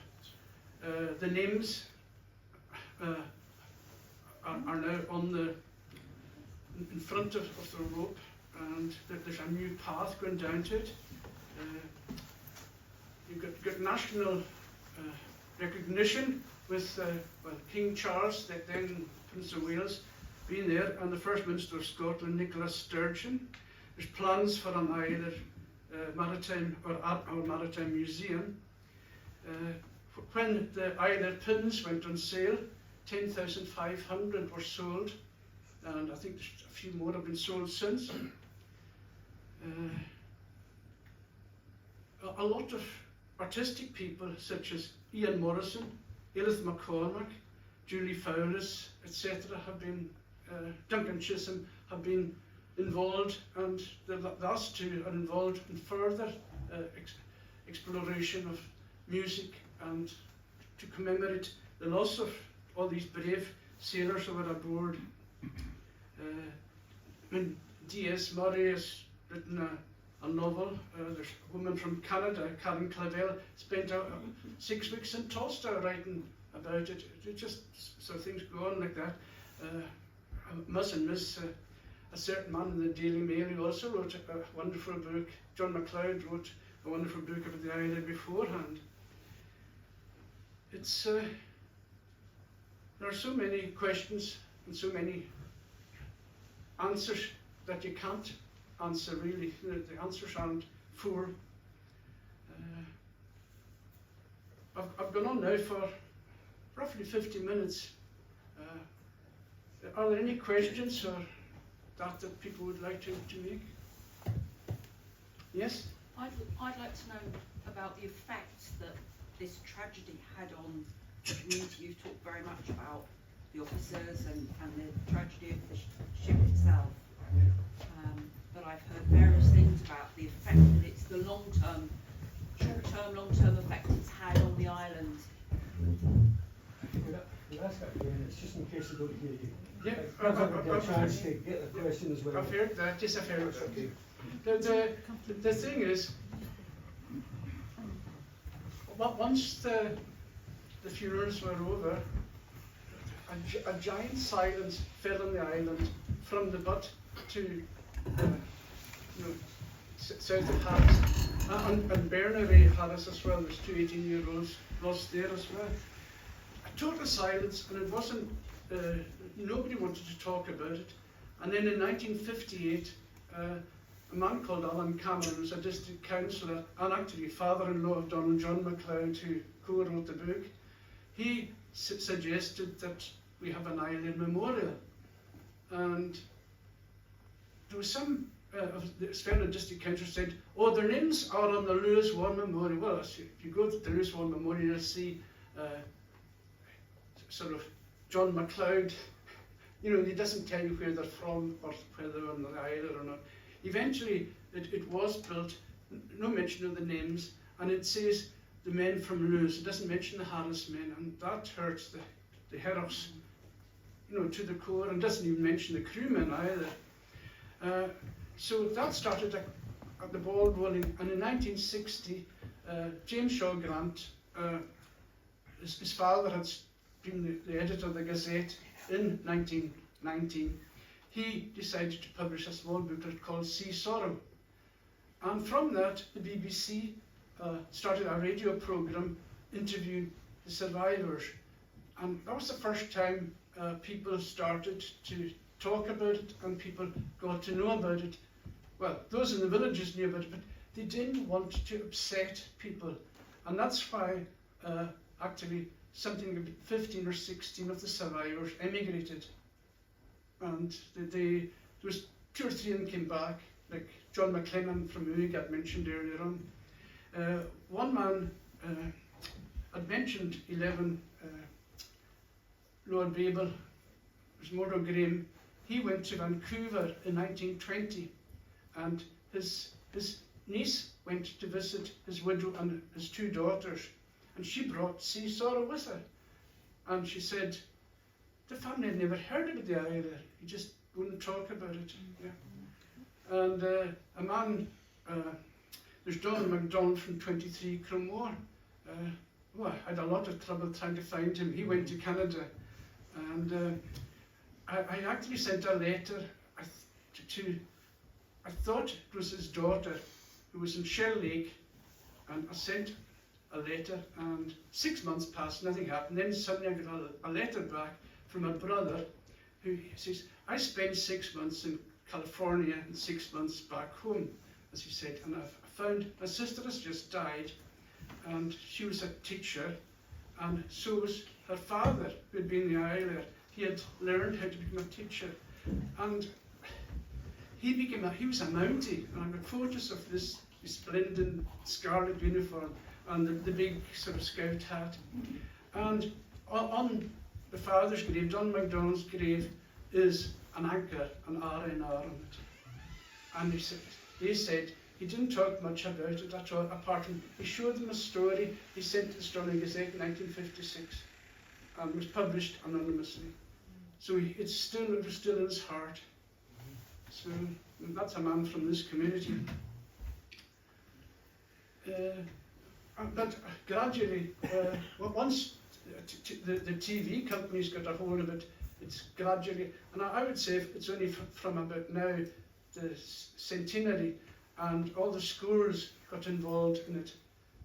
The names are now on in front of the rope, and there's a new path going down to it. You've got national recognition with King Charles, then Prince of Wales, being there, and the First Minister of Scotland, Nicola Sturgeon. There's plans for an Iolaire maritime maritime museum. When the Iolaire pins went on sale, 10,500 were sold, and I think a few more have been sold since. A lot of artistic people such as Ian Morrison, Elith McCormack, Julie Fowlis, etc. have been, Duncan Chisholm have been involved, and the last 2 are involved in further exploration of music and to commemorate the loss of all these brave sailors who were aboard. When D.S. Murray has written a novel, there's a woman from Canada, Karen Clavel, spent 6 weeks in Tolstoy writing about it. It just, so things go on like that. I mustn't miss a certain man in the Daily Mail who also wrote a wonderful book. John MacLeod wrote a wonderful book about the Iolaire beforehand. It's there are so many questions and so many answers that you can't answer really. The answers aren't full. I've gone on now for roughly 50 minutes. Are there any questions or that people would like to make? Yes? I'd like to know about the effect that this tragedy had on the community. You've talked very much about the officers and the tragedy of the ship itself. But I've heard various things about the effect that it's the long-term, short-term, long-term effect it's had on the island. We'll ask that again, it's just in case I don't hear you. Yeah, I've got a chance to get the question as well. I've heard that, yes, I've heard that. The thing is, once the funerals were over, a giant silence fell on the island from the butt to south of Harris, and Bernary Harris as well. There's 2 18-year-olds lost there as well. A total silence, and it wasn't. Nobody wanted to talk about it. And then in 1958, a man called Alan Cameron, who was a district councillor and actually father-in-law of Donald John MacLeod, who co-wrote the book, he suggested that we have an Iolaire memorial. And there was some of the Sverna district council said, oh, their names are on the Lewis War Memorial. Well, if you go to the Lewis War Memorial, you'll see sort of John MacLeod. You know, he doesn't tell you where they're from or whether they're on the Iolaire or not. Eventually, it was built, no mention of the names, and it says the men from Lewis. It doesn't mention the Harris men, and that hurts the Herocks, you know, to the core, and doesn't even mention the crewmen either. So that started at the ball rolling, and in 1960, James Shaw Grant, his father had been the editor of the Gazette in 1919. He decided to publish a small booklet called Sea Sorrow. And from that, the BBC started a radio programme interviewing the survivors. And that was the first time people started to talk about it and people got to know about it. Well, those in the villages knew about it, but they didn't want to upset people. And that's why actually something like 15 or 16 of the survivors emigrated. And there was 2 or 3 of them came back, like John McLennan from Uig got mentioned earlier on. One man had mentioned 11, Lord Babel, was Murdo Graham. He went to Vancouver in 1920, and his niece went to visit his widow and his 2 daughters, and she brought Sea Sorrow with her. And she said, the family had never heard about the Iolaire, he just wouldn't talk about it. Yeah. And a man, there's Malcolm Macdonald from 23 Cromore. Well, I had a lot of trouble trying to find him. He went to Canada, and I actually sent a letter I thought it was his daughter who was in Shell Lake, and I sent a letter, and 6 months passed, nothing happened. Then suddenly I got a letter back from a brother who says, I spent 6 months in California and 6 months back home, as he said, and I've found my sister has just died, and she was a teacher, and so was her father, who had been in the Iolaire. He had learned how to become a teacher, and he was a Mountie, and I've got photos of this splendid scarlet uniform and the big sort of scout hat. And on the father's grave, John Macdonald's grave, is an anchor, an R&R on it. And they said he didn't talk much about it at all, apart from he showed them a story he sent to the Stirling Gazette in 1956, and was published anonymously. So it was still in his heart. So that's a man from this community. But gradually, once the TV companies got a hold of it, it's gradually, and I would say it's only from about now, the centenary, and all the schools got involved in it.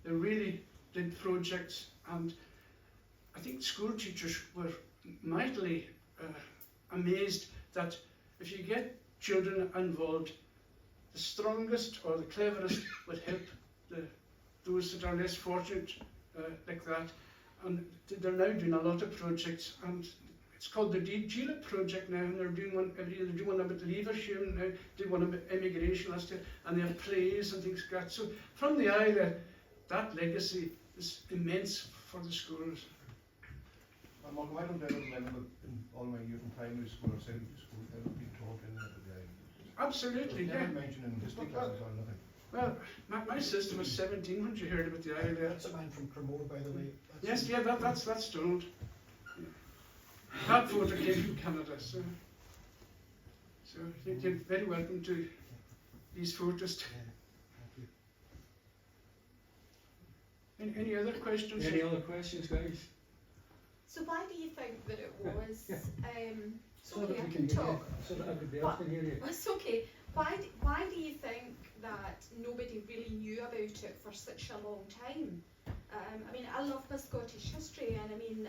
They really did projects, and I think school teachers were mightily amazed that if you get children involved, the strongest or the cleverest would help those that are less fortunate like that. And they're now doing a lot of projects, and it's called the GLIP project now, and they're doing one every year. They're doing one about Leaversham now, did one about immigration last year, and they have plays and things like that. So from the Iolaire, that legacy is immense for the schools. Malcolm, I don't ever remember in all my years in primary school or secondary school ever being taught anything about the Iolaire. Absolutely, yeah. Never mentioned in history classes or nothing. Well, my sister was 17 when she heard about the Iolaire. That's a man from Cremore, by the way. Yes, yeah, that's Donald. Yeah. That photo came from Canada, so you're very welcome to these photos. Any other questions? Any other questions, guys? So why do you think that it was, So okay, that I we can can talk. so that everybody else can hear you. It's okay. Why do you think that nobody really knew about it for such a long time? I mean, I love my Scottish history, and I mean,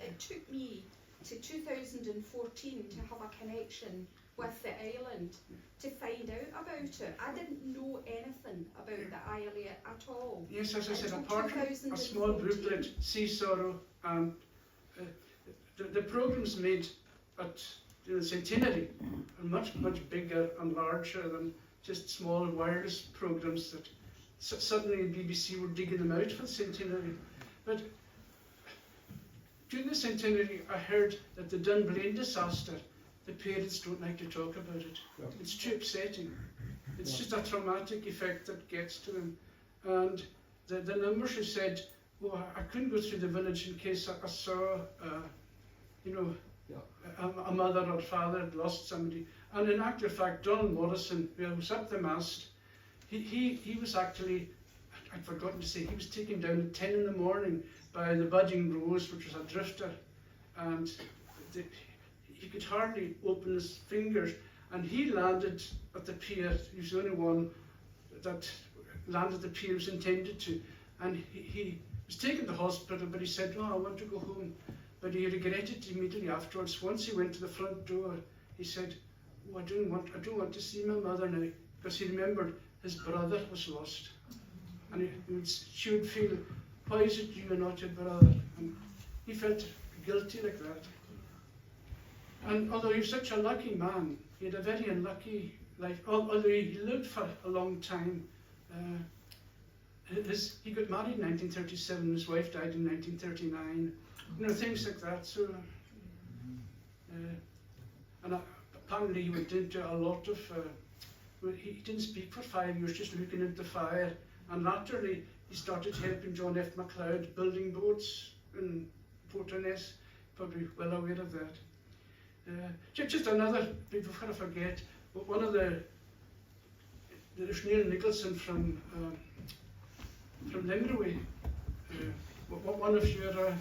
it took me to 2014 to have a connection with the island to find out about it. I didn't know anything about the Iolaire at all. Yes, as I said, Until apart from a small 2014. booklet, Sea Sorrow, and the programmes made at the centenary are much bigger and larger than just small wireless programs that suddenly the BBC were digging them out for the centenary. But during the centenary, I heard that the Dunblane disaster, the parents don't like to talk about it. Yeah. It's too upsetting. It's Yeah. just a traumatic effect that gets to them. And the numbers who said, oh, I couldn't go through the village in case I saw, you know, Yeah. a mother or father had lost somebody. And in actual fact, Donald Morrison, who was up the mast, he was actually, I'd forgotten to say, he was taken down at 10 in the morning by the Budding Rose, which was a drifter. And he could hardly open his fingers. And he landed at the pier. He was the only one that landed at the pier he was intended to. And he was taken to hospital, but he said, "No, I want to go home." But he regretted it immediately afterwards. Once he went to the front door, he said, "Oh, I don't want to see my mother now," because he remembered his brother was lost. And she would feel, "Why is it you and not your brother?" And he felt guilty like that. And although he was such a lucky man, he had a very unlucky life. Although he lived for a long time, he got married in 1937, his wife died in 1939, you know, things like that. So, and apparently he went into a lot of, he didn't speak for 5 years, just looking at the fire. And latterly he started helping John F. MacLeod building boats in Porterness, probably well aware of that. Just another, before I forget, one of there's Neil Nicholson from Limerick, one of your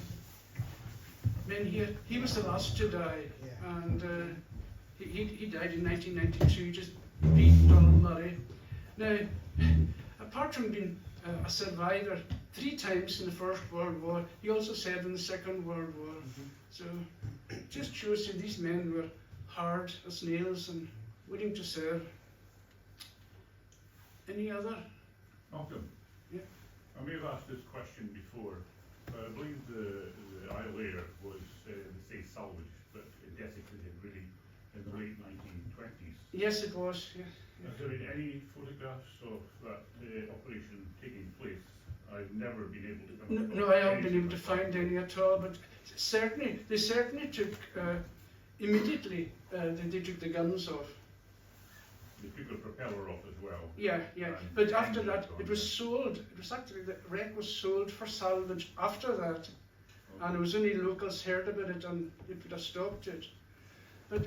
men here. He was the last to die, and he died in 1992, just beat Donald Murray. Now, apart from being a survivor 3 times in the First World War, he also served in the Second World War. So it just shows you these men were hard as nails and willing to serve. Any other? Malcolm? Yeah. I may have asked this question before, but I believe the Iolaire was, say, salvaged, but desiccated really in the late 1920s. Yes, it was. Yeah. Is there any photographs of that operation taking place? I've never been able to come across No, I haven't been anything able to like that. find any at all, but they certainly took, immediately, they took the guns off. They took the propeller off as well. Yeah. And But after engines that, gone, it was yeah. sold. It was actually, the wreck was sold for salvage after that. And it was only locals heard about it and they put a stop to it. But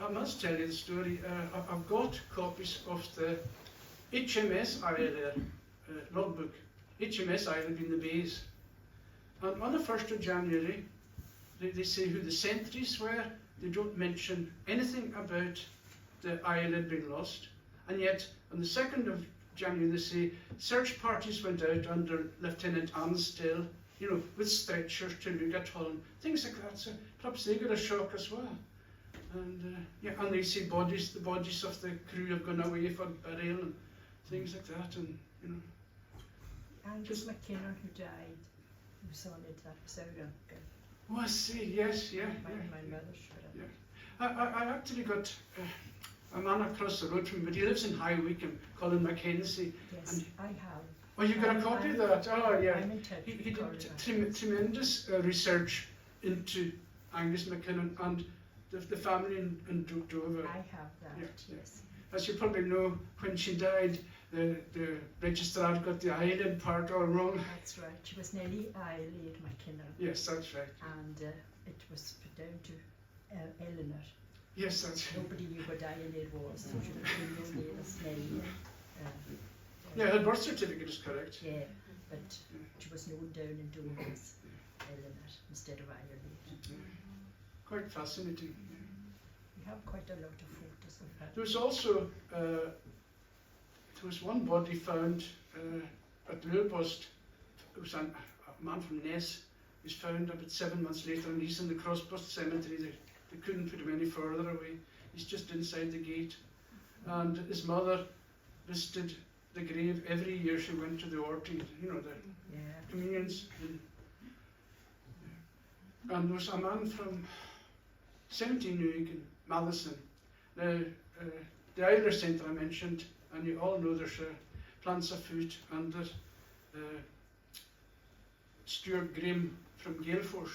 I must tell you the story. I've got copies of the HMS Iolaire logbook. HMS Iolaire being the base. And on the 1st of January, they say who the sentries were. They don't mention anything about the Iolaire being lost. And yet, on the 2nd of January, they say search parties went out under Lieutenant Ansdell, you know, with stretchers to look at Holland, things like that. So perhaps they got a shock as well. And and they say the bodies of the crew have gone away for burial and things like that. And you know, Angus McKinnon, who died, who saw it at Sauron. oh, I see. Yes, yeah. My mother's brother. I actually got a man across the road from me, but he lives in High Wycombe, Colin Mackenzie. Yes, And I have. oh, you got a copy of that? Oh, yeah. I'm in touch He with Colin did tremendous research into Angus McKinnon and the family in Dover. I have that, Yeah. yes. As you probably know, when she died, the registrar got the island part all wrong. That's right. She was nearly Iolaire McKinnon, Yes, that's right. and it was put down to Eleanor. Yes, that's right. Nobody knew what Iolaire was, so she was no name as Nellie. Yeah, her birth certificate is correct. Yeah, but she was known down in Dover as Eleanor instead of Iolaire. Quite fascinating. We have quite a lot of photos of her. There was also one body found at Lurpost. It was a man from Ness. He was found about 7 months later, and he's in the Crosspost Cemetery. They couldn't put him any further away. He's just inside the gate. And his mother visited the grave every year. She went to the orty, you know, the communions. And there was a man from 17 New in Madison. Now, the Iolaire Centre I mentioned, and you all know there's plants of food under Stuart Graham from Galefors.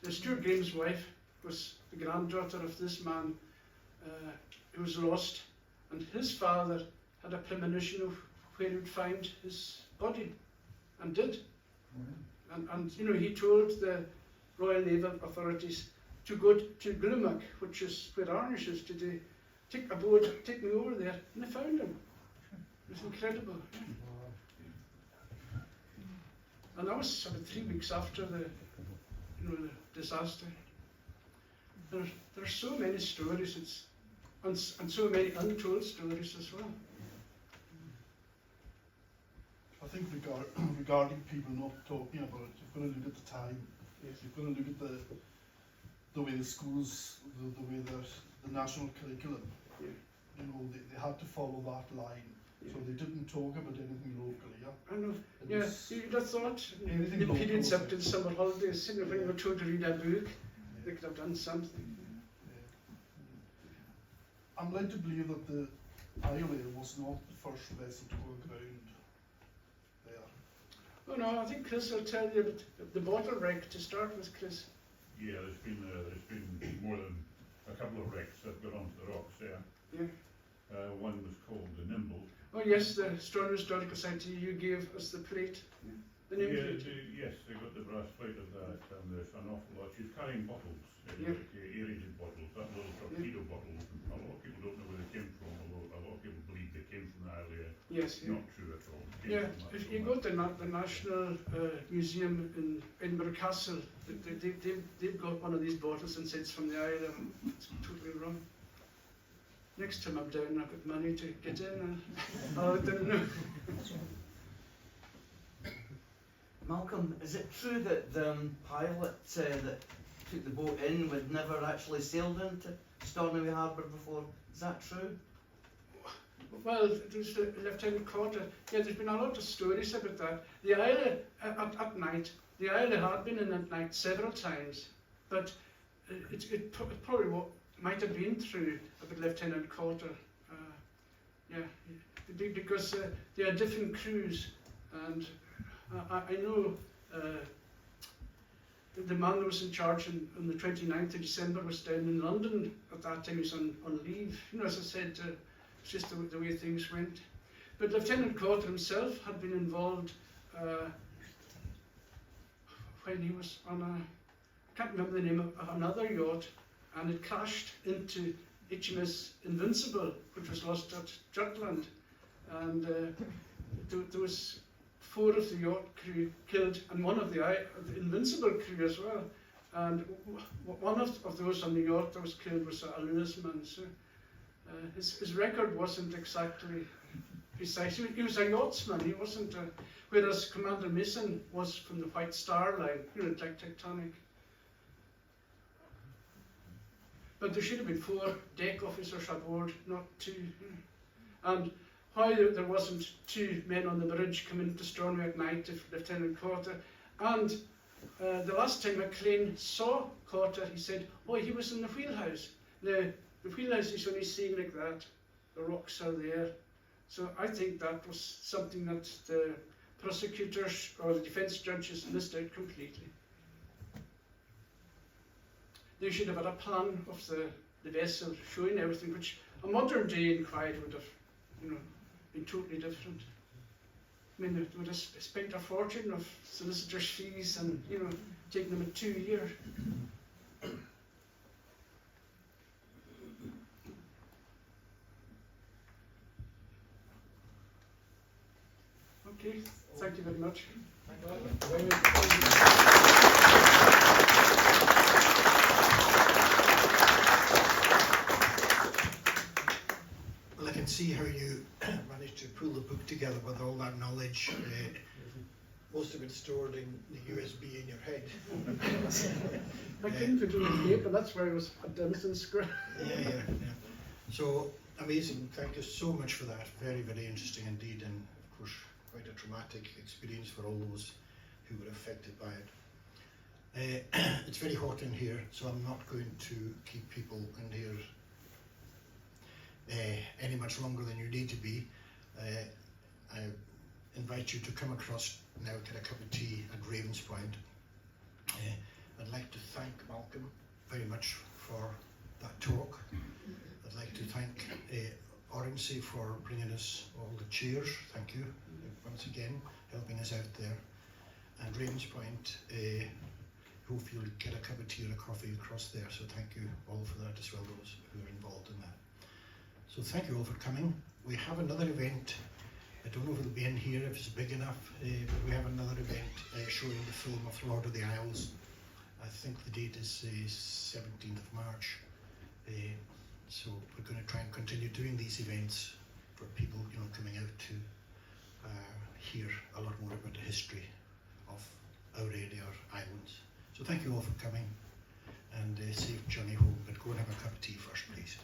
Now, Stuart Graham's wife was the granddaughter of this man who was lost, and his father had a premonition of where he would find his body, and did. And you know, he told the Royal Naval authorities to go to Glumac, which is where Arnish is today, take a boat, take me over there, and they found him. It was incredible. And that was about 3 weeks after the disaster. There are so many stories, and so many untold stories as well. I think regarding people not talking about it, you've got to look at the time. You've got to look at the way the schools, the way the national curriculum. Yeah. You know, they had to follow that line. Yeah. So they didn't talk about anything locally. Yeah. I know. It Yeah, was you'd have thought anything the local. periods up to the summer holidays, you know, when we were told to read a book, they could have done something. I'm led to believe that the Iolaire was not the first vessel to go aground there. Oh no, I think Chris will tell you about the bottle wreck to start with, Chris. Yeah, there's been more than a couple of wrecks that got onto the rocks there. Yeah. One was called the Nimble. Oh yes, the Astronomy Historical Society, you gave us the plate. The name plate. Yes, they got the brass plate of that, and there's an awful lot. She's carrying bottles, Yeah. like aerated bottles, that little torpedo bottles. A lot of people don't know where they came from, although a lot of people believe they came from the Iolaire. Yes, yeah. Not true at all. They came Yeah, from that if you somewhere. go to the National Museum in Edinburgh Castle, they've got one of these bottles and said it's from the Iolaire. It's totally wrong. Next time I'm down, I've got money to get in. I'll let them know. Malcolm, is it true that the pilot that took the boat in would never actually sailed into Stornoway Harbour before? Is that true? Well, there's the Lieutenant Carter. Yeah, there's been a lot of stories about that. The Iolaire at night, the Iolaire had been in at night several times, but it probably might have been through about Lieutenant Carter. Because there are different crews, and I know the man that was in charge on the 29th of December was down in London at that time. He was on leave. You know, as I said, it's just the way things went. But Lieutenant Carter himself had been involved when he was on I can't remember the name of another yacht, and it crashed into HMS Invincible, which was lost at Jutland. And there was 4 of the yacht crew killed, and one of the Invincible crew as well. And one of those on the yacht that was killed was a Lewisman. So his record wasn't exactly precise. He was a yachtsman. He wasn't. Whereas Commander Mason was from the White Star Line, you know, like Titanic. But there should have been 4 deck officers aboard, not 2. And why there wasn't 2 men on the bridge coming to Stornoway at night if Lieutenant Carter. And the last time McLean saw Carter, he said, oh, he was in the wheelhouse. The wheelhouse is only seen like that. The rocks are there. So I think that was something that the prosecutors or the defence judges missed out completely. They should have had a plan of the vessel showing everything, which a modern day inquiry would have, you know, been totally different. I mean, they would have spent a fortune of solicitors' fees and, you know, taken them 2 years. Okay, thank you very much. Well, I can see how you managed to pull the book together with all that knowledge. Most of it stored in the USB in your head. I came to do the paper, that's where I was at Denison Square. Yeah. So amazing. Thank you so much for that. Very, very interesting indeed, and of course quite a traumatic experience for all those who were affected by it. It's very hot in here, so I'm not going to keep people in here any much longer than you need to be, I invite you to come across now, get a cup of tea at Ravens Point. I'd like to thank Malcolm very much for that talk. I'd like to thank Orangey for bringing us all the chairs. Thank you once again, helping us out there. And Ravens Point, hope you'll get a cup of tea or a coffee across there. So thank you all for that as well, those who are involved in that. So thank you all for coming. We have another event. I don't know if it'll be in here, if it's big enough, but we have another event showing the film of Lord of the Isles. I think the date is 17th of March. So we're going to try and continue doing these events for people, coming out to hear a lot more about the history of our area, our islands. So thank you all for coming, and safe journey home, but go and have a cup of tea first, please.